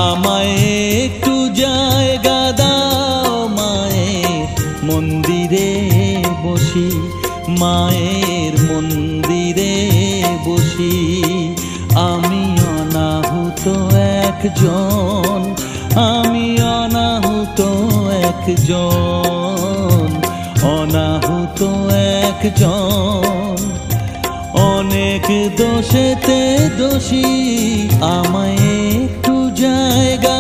আমায় একটু জায়গা দাও মায়ের মন্দিরে বসি, মায়ের মন্দিরে বসি। আমি অনাহুত একজন, আমি অনাহুত একজন, অনাহুত একজন। অনেক দোষেতে দোষী, আমায় একটু জায়গা